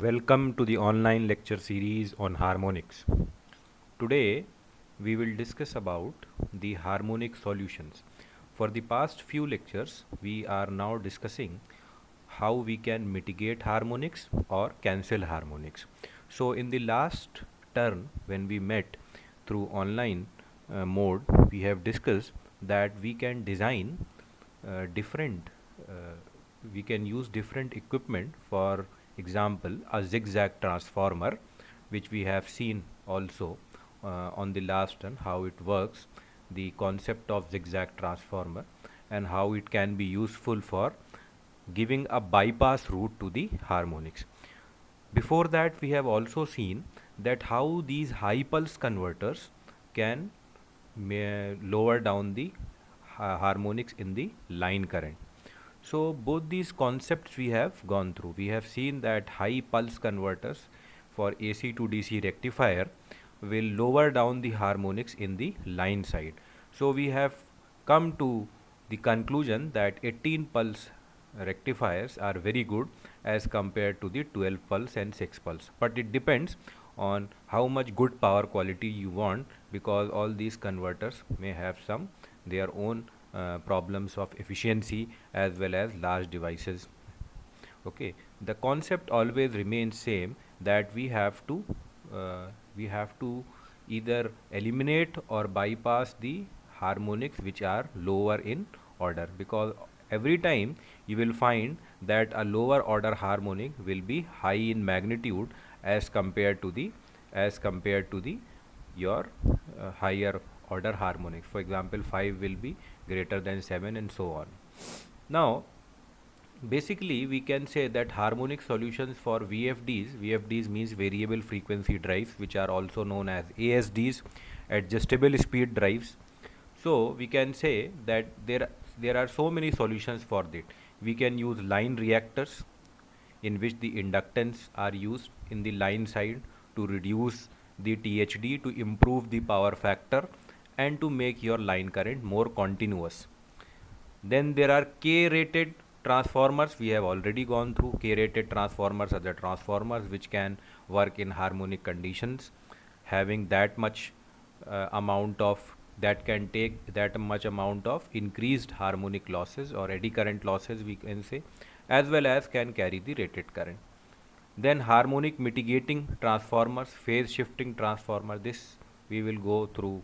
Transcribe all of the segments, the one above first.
Welcome to the online lecture series on harmonics. Today we will discuss about the harmonic solutions. For the past few lectures we are now discussing how we can mitigate harmonics or cancel harmonics. So in the last turn when we met through online mode, we have discussed that we can design different we can use different equipment. For example, a zigzag transformer, which we have seen also on the last turn, how it works, the concept of zigzag transformer, and how it can be useful for giving a bypass route to the harmonics. Before that, we have also seen that how these high pulse converters can lower down the harmonics in the line current. So both these concepts we have gone through. We have seen that high pulse converters for AC to DC rectifier will lower down the harmonics in the line side. So we have come to the conclusion that 18 pulse rectifiers are very good as compared to the 12 pulse and 6 pulse, but it depends on how much good power quality you want, because all these converters may have some their own problems of efficiency as well as large devices. Okay, the concept always remains same, that we have to either eliminate or bypass the harmonics which are lower in order, because every time you will find that a lower order harmonic will be high in magnitude as compared to the your higher order harmonics. For example, 5 will be greater than 7 and so on. Now basically we can say that harmonic solutions for VFDs means variable frequency drives, which are also known as ASDs, adjustable speed drives. So we can say that there are so many solutions for that. We can use line reactors, in which the inductance are used in the line side to reduce the THD, to improve the power factor, and to make your line current more continuous. Then there are K-rated transformers. We have already gone through. K-rated transformers are the transformers which can work in harmonic conditions, having that much amount of that can take that much amount of increased harmonic losses or eddy current losses, we can say, as well as can carry the rated current. Then harmonic mitigating transformers, phase shifting transformer, this we will go through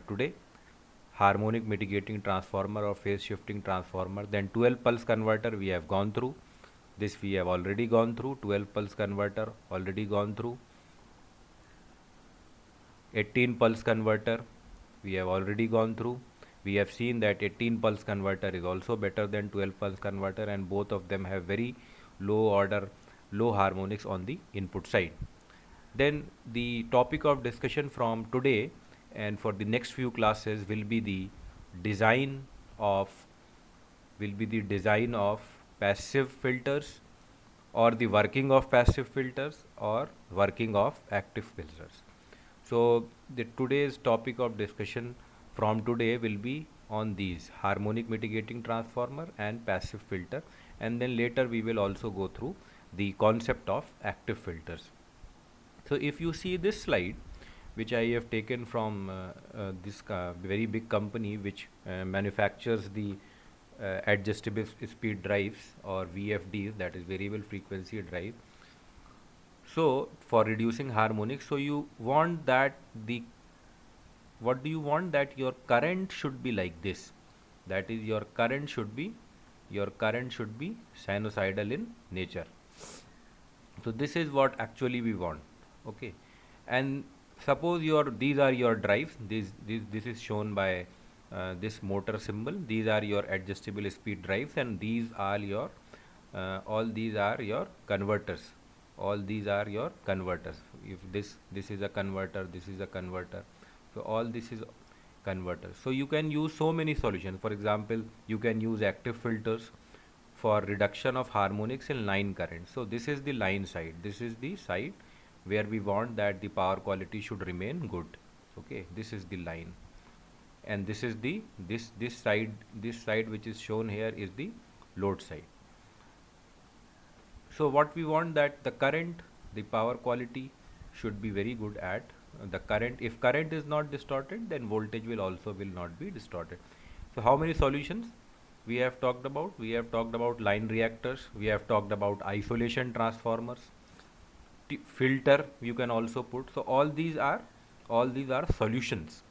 today. Harmonic mitigating transformer or phase shifting transformer. Then 12 pulse converter we have gone through. This we have already gone through. 12 pulse converter already gone through. 18 pulse converter we have already gone through. We have seen that 18 pulse converter is also better than 12 pulse converter, and both of them have very low harmonics on the input side. Then the topic of discussion from today and for the next few classes will be the design of passive filters, or the working of passive filters, or working of active filters. So the today's topic of discussion from today will be on these harmonic mitigating transformer and passive filter, and then later we will also go through the concept of active filters. So if you see this slide, which I have taken from this very big company which manufactures the adjustable speed drives, or VFDs, that is variable frequency drive. So for reducing harmonics, so you want that the what do you want, that your current should be like this, that is your current should be sinusoidal in nature. So this is what actually we want. Okay, and suppose these are your drives. This is shown by this motor symbol. These are your adjustable speed drives, and these are your all these are your converters. All these are your converters. If this is a converter, this is a converter. So all this is converter. So you can use so many solutions. For example, you can use active filters for reduction of harmonics in line current. So this is the line side. This is the side where we want that the power quality should remain good. Okay, this is the line, and this is the this side which is shown here is the load side. So what we want that the current, the power quality should be very good at the current. If current is not distorted, then voltage will also will not be distorted. So how many solutions we have talked about? We have talked about line reactors, we have talked about isolation transformers, filter you can also put. So all these are solutions.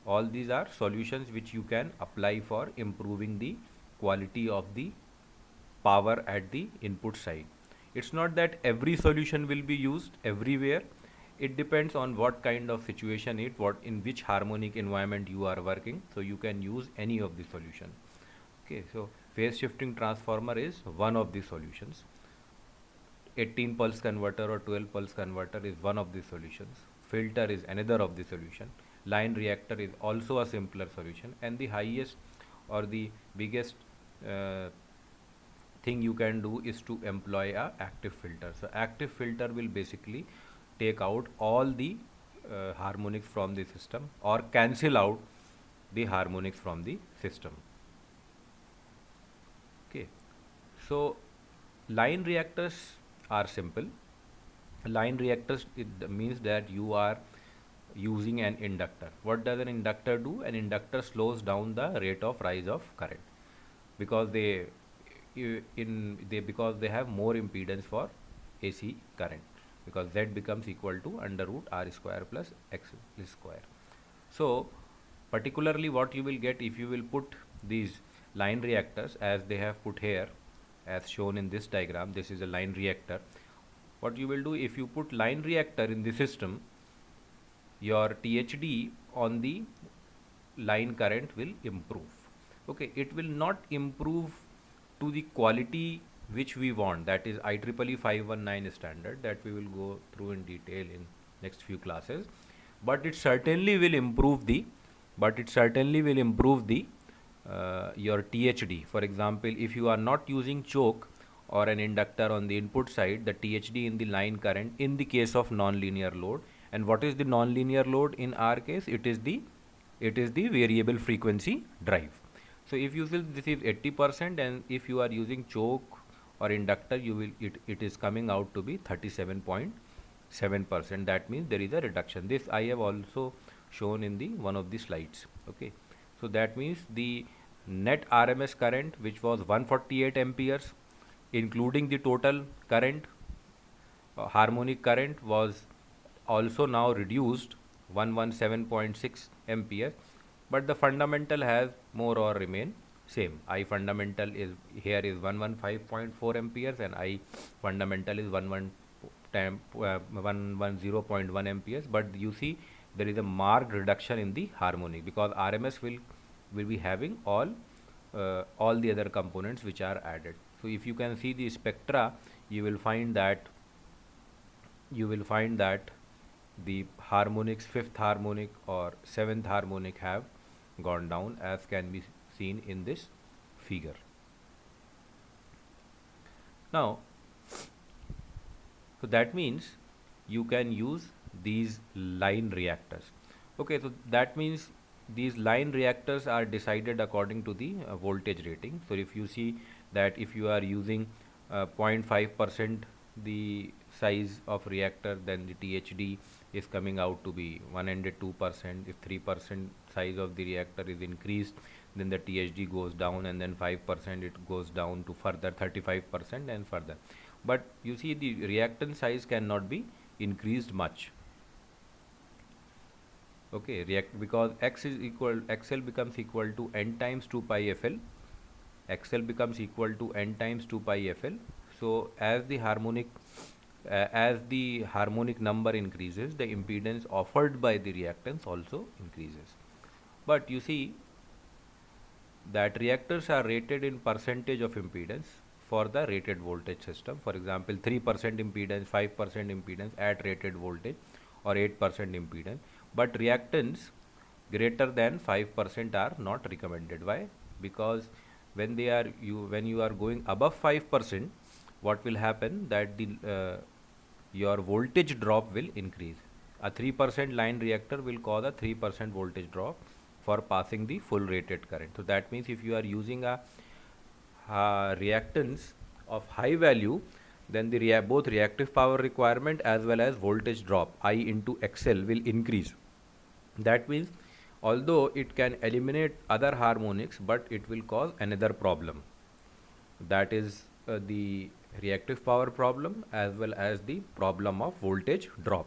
All these are solutions which you can apply for improving the quality of the power at the input side. It's not that every solution will be used everywhere. It depends on what kind of situation it, what in which harmonic environment you are working. So you can use any of the solution. Okay, so phase shifting transformer is one of the solutions. 18 pulse converter or 12 pulse converter is one of the solutions. Filter is another of the solution. Line reactor is also a simpler solution, and the highest or the biggest thing you can do is to employ a active filter. So active filter will basically take out all the harmonics from the system or cancel out the harmonics from the system. Okay, so line reactors are simple. Line reactors, it means that you are using an inductor. What does an inductor do? An inductor slows down the rate of rise of current because because they have more impedance for AC current, because Z becomes equal to under root R square plus X square. So particularly what you will get if you will put these line reactors as they have put here, as shown in this diagram. This is a line reactor. What you will do if you put line reactor in the system, your THD on the line current will improve. Okay, it will not improve to the quality which we want, that is IEEE 519 standard, that we will go through in detail in next few classes, but it certainly will improve the your THD. For example, if you are not using choke or an inductor on the input side, the THD in the line current in the case of non-linear load. And what is the non-linear load in our case? It is the variable frequency drive. So if you will this is 80%, and if you are using choke or inductor, you will it is coming out to be 37.7%. That means there is a reduction. This I have also shown in the one of the slides. Okay, so that means the net RMS current, which was 148 amperes, including the total current, harmonic current, was also now reduced 117.6 amperes, but the fundamental has more or remain same. I fundamental is here is 115.4 amperes and I fundamental is 110.1 amperes, but you see there is a marked reduction in the harmonic because RMS will be having all the other components which are added. So if you can see the spectra, you will find that the harmonics, fifth harmonic or seventh harmonic have gone down, as can be seen in this figure. Now, so that means you can use these line reactors. Okay, so that means these line reactors are decided according to the voltage rating. So if you see that if you are using 0.5% the size of reactor, then the THD is coming out to be 102%. If 3% size of the reactor is increased, then the THD goes down, and then 5% it goes down to further 35% and further. But you see the reactant size cannot be increased much. Okay, because XL becomes equal to n times 2 pi FL. XL becomes equal to n times 2 pi FL. So as the harmonic number increases, the impedance offered by the reactance also increases. But you see that reactors are rated in percentage of impedance for the rated voltage system. For example, 3% impedance, 5% impedance at rated voltage, or 8% impedance. But reactants greater than 5% are not recommended. Why? Because when you are going above 5%, what will happen that your voltage drop will increase. A 3% line reactor will cause a 3% voltage drop for passing the full rated current. So that means if you are using a reactance of high value, then the both reactive power requirement as well as voltage drop I into XL will increase. That means although it can eliminate other harmonics, but it will cause another problem. That is the reactive power problem as well as the problem of voltage drop.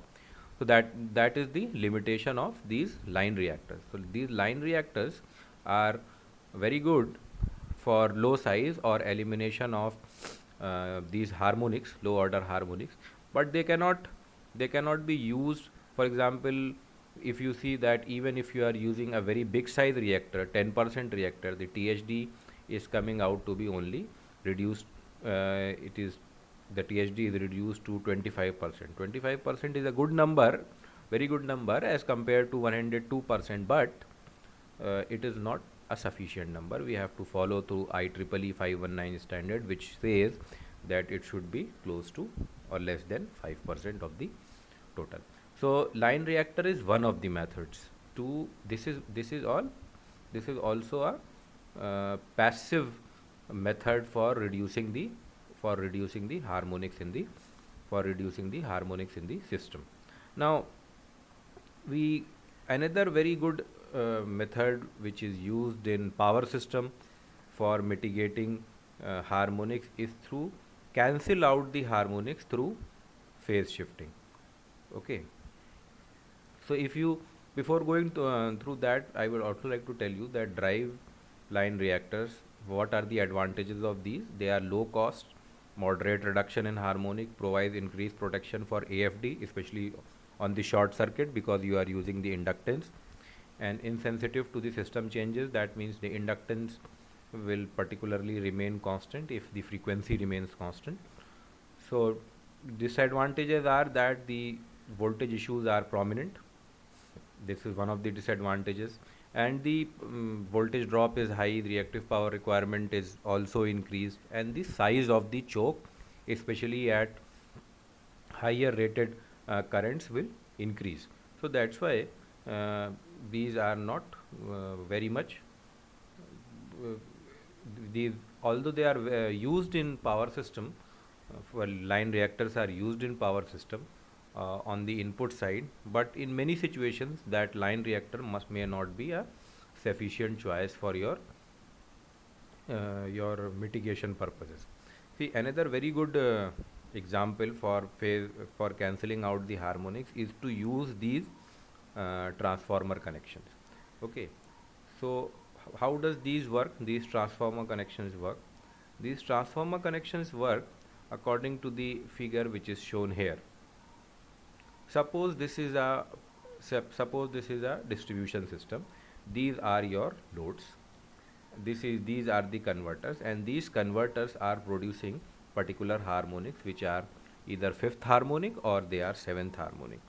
So that is the limitation of these line reactors. So these line reactors are very good for low size or elimination of these harmonics, low order harmonics, but they cannot be used. For example, if you see that even if you are using a very big size reactor, 10% reactor, the THD is coming out to be only reduced. It is the THD is reduced to 25%. 25% is a good number, very good number as compared to 102%, but it is not a sufficient number. We have to follow through IEEE 519 standard, which says that it should be close to or less than 5% of the total. So line reactor is one of the methods. This is also a passive method for reducing the harmonics in the system. Now we another very good method which is used in power system for mitigating harmonics is through cancel out the harmonics through phase shifting. Okay, so if you before going to, through that, I would also like to tell you that drive line reactors, what are the advantages of these? They are low cost, moderate reduction in harmonic, provides increased protection for AFD, especially on the short circuit because you are using the inductance, and insensitive to the system changes. That means the inductance will particularly remain constant if the frequency remains constant. So disadvantages are that the voltage issues are prominent. This is one of the disadvantages, and the voltage drop is high, reactive power requirement is also increased, and the size of the choke, especially at higher rated currents, will increase. So that's why these are not very much these, although they are used in power system, for line reactors are used in power system on the input side, but in many situations that line reactor may not be a sufficient choice for your mitigation purposes. See, another very good example for cancelling out the harmonics is to use these transformer connections. Okay, so how does these work? These transformer connections work. These transformer connections work according to the figure which is shown here. Suppose this is a distribution system. These are your loads. These are the converters, and these converters are producing particular harmonics which are either fifth harmonic or they are seventh harmonic.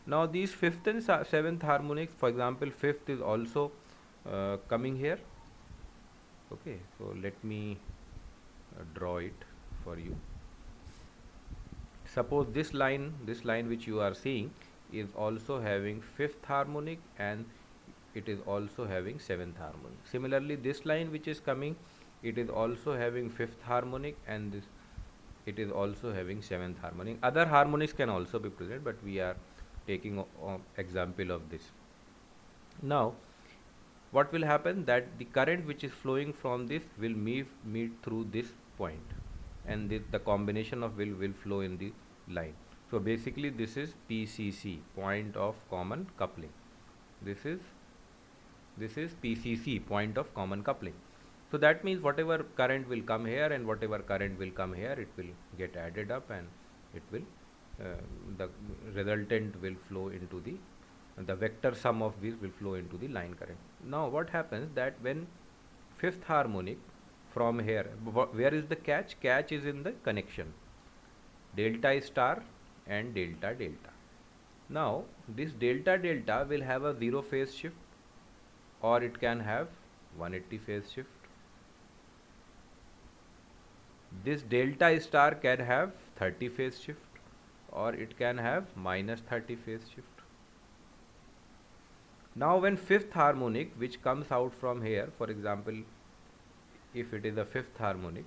Now these fifth and seventh harmonics, for example, fifth is also coming here. Okay, so let me draw it for you. Suppose this line which you are seeing is also having fifth harmonic and it is also having seventh harmonic. Similarly, this line which is coming, it is also having fifth harmonic, and this it is also having seventh harmonic. Other harmonics can also be present, but we are taking example of this. Now what will happen, that the current which is flowing from this will meet through this point, and the combination of will flow in the line. So basically this is PCC, point of common coupling. This is PCC, point of common coupling. So that means whatever current will come here and whatever current will come here, it will get added up, and it will the resultant will flow into the vector sum of these will flow into the line current. Now what happens, that when fifth harmonic from here, where is the catch? Catch is in the connection delta star and delta delta. Now this delta delta will have a 0 phase shift, or it can have 180 phase shift. This delta star can have 30 phase shift, or it can have minus 30 phase shift. Now when fifth harmonic which comes out from here, for example, if it is a fifth harmonic,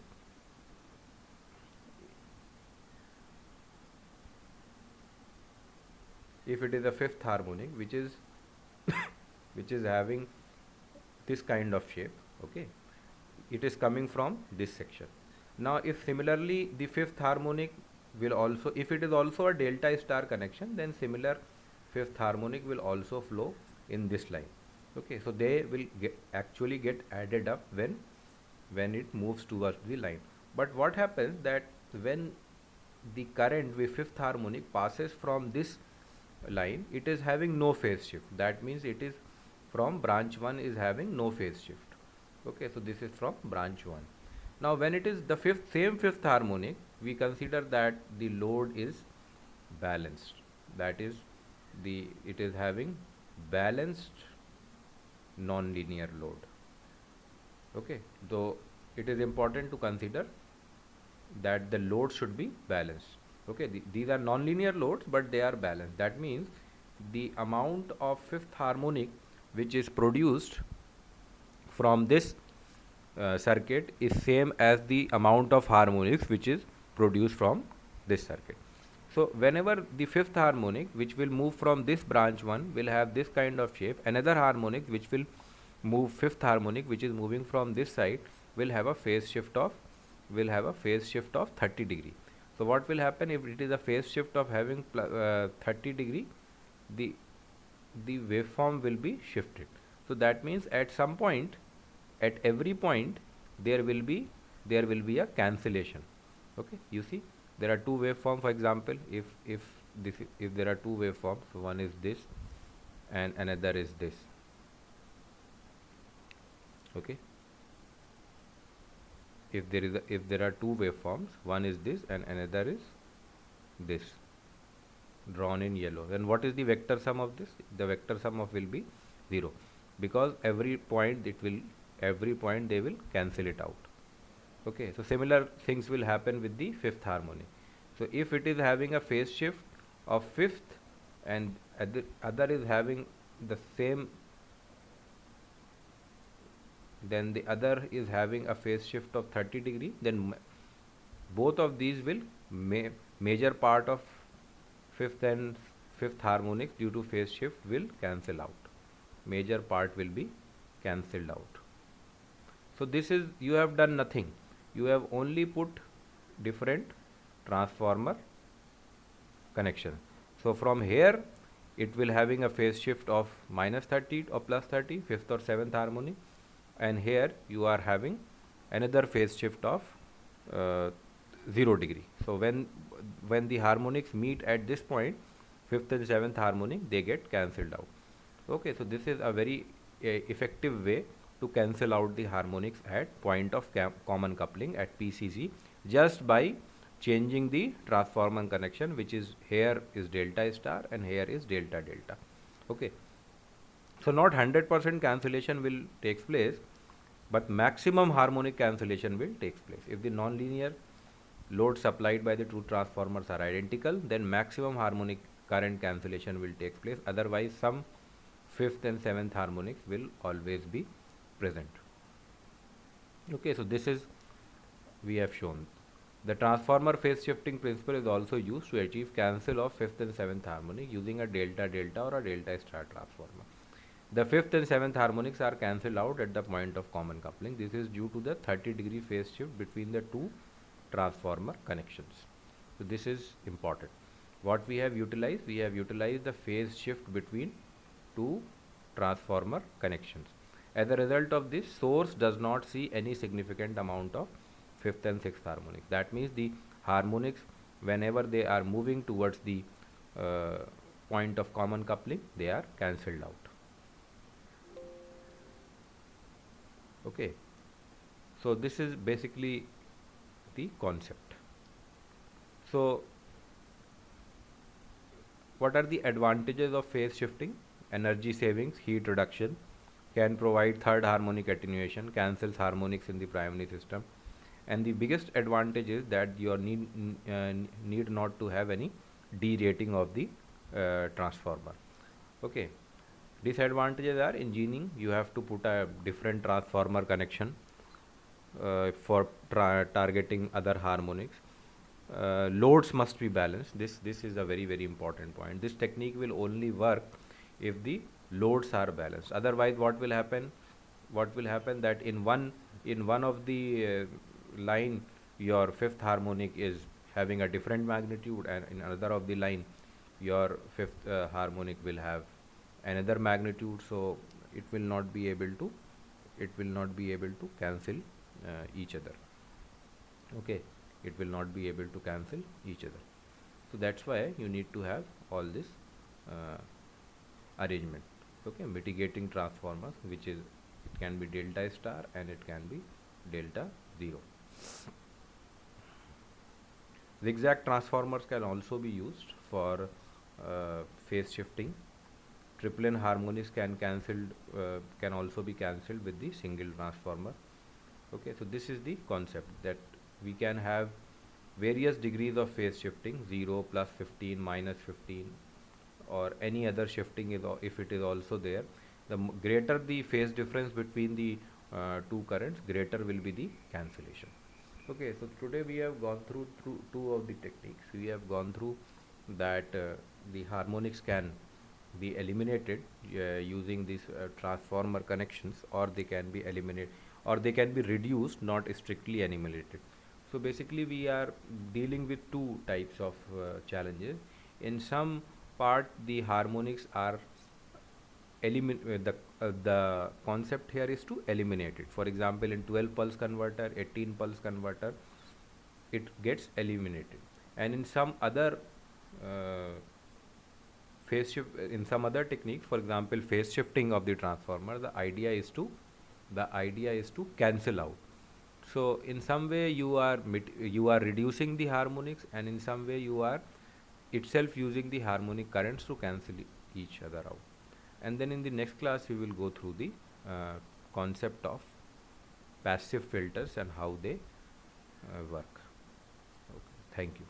if it is a fifth harmonic which is which is having this kind of shape, okay, it is coming from this section. Now if similarly the fifth harmonic will also, if it is also a delta star connection, then similar fifth harmonic will also flow in this line. Okay, so they will actually get added up when it moves towards the line. But what happens that when the current with fifth harmonic passes from this line, it is having no phase shift. That means it is from branch 1 is having no phase shift. Okay, so this is from branch 1. Now when it is the same fifth harmonic, we consider that the load is balanced. That is, it is having balanced non-linear load. Okay, so it is important to consider that the load should be balanced. Okay, these are non-linear loads, but they are balanced. That means the amount of fifth harmonic which is produced from this circuit is same as the amount of harmonics which is produced from this circuit. So whenever the fifth harmonic which will move from this branch 1 will have this kind of shape, another harmonic which will move, fifth harmonic which is moving from this side, will have a phase shift of 30 degree. So what will happen if it is a phase shift of having 30 degree, the waveform will be shifted. So that means at some point, at every point, there will be a cancellation. Okay, you see there are two waveforms. For example, if there are two waveforms, so one is this and another is this. Okay, if there are two waveforms, one is this and another is this, drawn in yellow, then what is the vector sum of this? The vector sum of will be 0, because every point they will cancel it out. Okay, so similar things will happen with the fifth harmonic. So if it is having a phase shift of fifth and other is having the same, then the other is having a phase shift of 30 degree, then both of these will major part of fifth harmonics due to phase shift will cancel out. Major part will be cancelled out. So this is, you have done nothing. You have only put different transformer connection. So from here it will having a phase shift of -30 or +30, fifth or seventh harmonic, and here you are having another phase shift of 0 degree. So when the harmonics meet at this point, fifth and seventh harmonic, they get cancelled out. Okay, so this is a very effective way to cancel out the harmonics at point of common coupling at PCC, just by changing the transformer connection, which is here is delta star and here is delta delta. Okay, so not 100% cancellation will takes place, but maximum harmonic cancellation will takes place. If the non-linear load supplied by the two transformers are identical, then maximum harmonic current cancellation will take place. Otherwise, some fifth and seventh harmonics will always be present. Okay, so this is, we have shown. The transformer phase shifting principle is also used to achieve cancel of fifth and seventh harmonic using a delta delta or a delta star transformer. The fifth and seventh harmonics are cancelled out at the point of common coupling. This is due to the 30 degree phase shift between the two transformer connections. So this is important. What we have utilized? We have utilized the phase shift between two transformer connections. As a result of this, source does not see any significant amount of fifth and sixth harmonics. That means the harmonics, whenever they are moving towards the point of common coupling, they are cancelled out. Okay, so this is basically the concept. So what are the advantages of phase shifting? Energy savings, heat reduction, can provide third harmonic attenuation, cancels harmonics in the primary system, and the biggest advantage is that you need not to have any derating of the transformer. Okay, disadvantages are engineering. You have to put a different transformer connection for targeting other harmonics. loads must be balanced. This is a very important point. This technique will only work if the loads are balanced. Otherwise, what will happen that in one of the line, your fifth harmonic is having a different magnitude, and in another of the line your fifth harmonic will have another magnitude. So it will not be able to cancel each other. Okay, it will not be able to cancel each other. So that's why you need to have all this uh, arrangement. Okay, mitigating transformers, which is, it can be delta star and it can be delta 0. Zigzag transformers can also be used for phase shifting. Triplen harmonics can also be cancelled with the single transformer. Okay, so this is the concept, that we can have various degrees of phase shifting, 0, plus 15, minus 15, or any other shifting if it is also there. The greater the phase difference between the two currents, greater will be the cancellation. Okay, so today we have gone through two of the techniques. We have gone through that the harmonics can be eliminated using these transformer connections, or they can be eliminated, or they can be reduced, not strictly eliminated. So basically we are dealing with two types of challenges. In some part the harmonics are the concept here is to eliminate it. For example, in 12 pulse converter, 18 pulse converter, it gets eliminated. And in some other phase shift, in some other techniques, for example phase shifting of the transformer, the idea is to cancel out. So in some way you are reducing the harmonics, and in some way you are itself using the harmonic currents to cancel each other out. And then in the next class we will go through the concept of passive filters and how they work. Okay. Thank you.